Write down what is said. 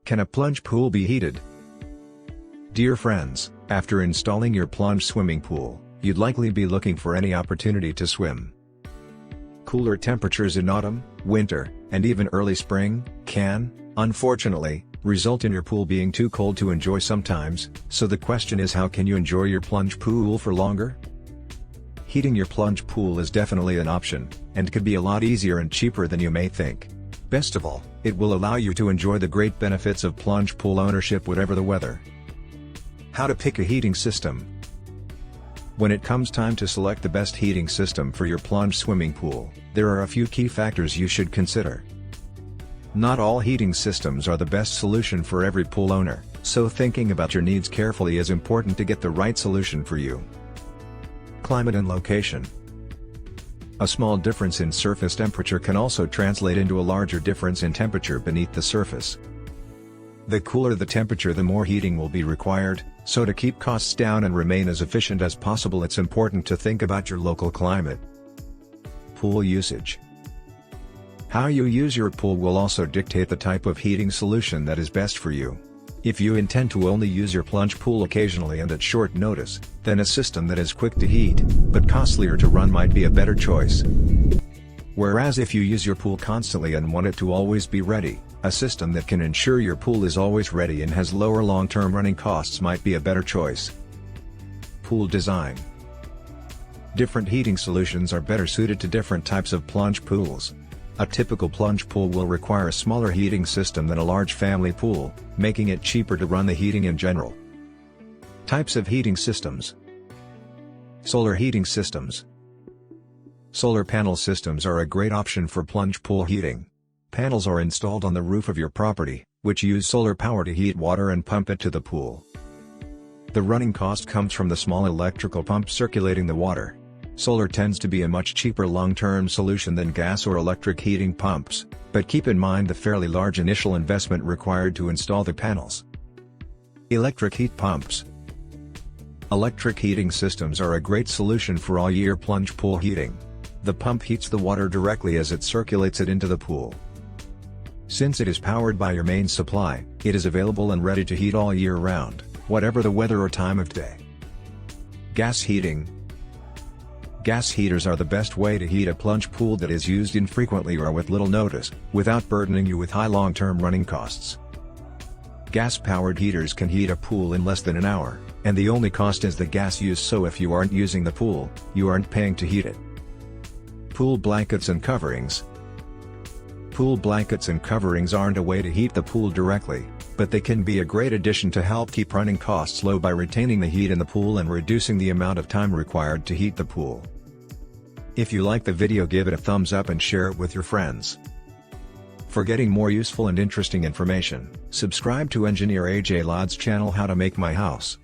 Can a plunge pool be heated? Dear friends, after installing your plunge swimming pool, you'd likely be looking for any opportunity to swim. Cooler temperatures in autumn, winter, and even early spring can, unfortunately, result in your pool being too cold to enjoy sometimes, so the question is, how can you enjoy your plunge pool for longer? Heating your plunge pool is definitely an option, and could be a lot easier and cheaper than you may think. Best of all, it will allow you to enjoy the great benefits of plunge pool ownership whatever the weather. How to pick a heating system. When it comes time to select the best heating system for your plunge swimming pool, there are a few key factors you should consider. Not all heating systems are the best solution for every pool owner, so thinking about your needs carefully is important to get the right solution for you. Climate and location. A small difference in surface temperature can also translate into a larger difference in temperature beneath the surface. The cooler the temperature, the more heating will be required, so to keep costs down and remain as efficient as possible, it's important to think about your local climate. Pool usage. How you use your pool will also dictate the type of heating solution that is best for you. If you intend to only use your plunge pool occasionally and at short notice, then a system that is quick to heat, but costlier to run might be a better choice. Whereas if you use your pool constantly and want it to always be ready, a system that can ensure your pool is always ready and has lower long-term running costs might be a better choice. Pool design. Different heating solutions are better suited to different types of plunge pools. A typical plunge pool will require a smaller heating system than a large family pool, making it cheaper to run the heating in general. Types of heating systems. Solar heating systems. Solar panel systems are a great option for plunge pool heating. Panels are installed on the roof of your property, which use solar power to heat water and pump it to the pool. The running cost comes from the small electrical pump circulating the water. Solar tends to be a much cheaper long-term solution than gas or electric heating pumps, but keep in mind the fairly large initial investment required to install the panels. Electric heat pumps. Electric heating systems are a great solution for all-year plunge pool heating. The pump heats the water directly as it circulates it into the pool. Since it is powered by your main supply, it is available and ready to heat all year round, whatever the weather or time of day. Gas heating. Gas heaters are the best way to heat a plunge pool that is used infrequently or with little notice, without burdening you with high long-term running costs. Gas-powered heaters can heat a pool in less than an hour, and the only cost is the gas use, so if you aren't using the pool, you aren't paying to heat it. Pool blankets and coverings. Pool blankets and coverings aren't a way to heat the pool directly, but they can be a great addition to help keep running costs low by retaining the heat in the pool and reducing the amount of time required to heat the pool. If you like the video, give it a thumbs up and share it with your friends. For getting more useful and interesting information, subscribe to Engineer AJ Ladd's channel How to Make My House.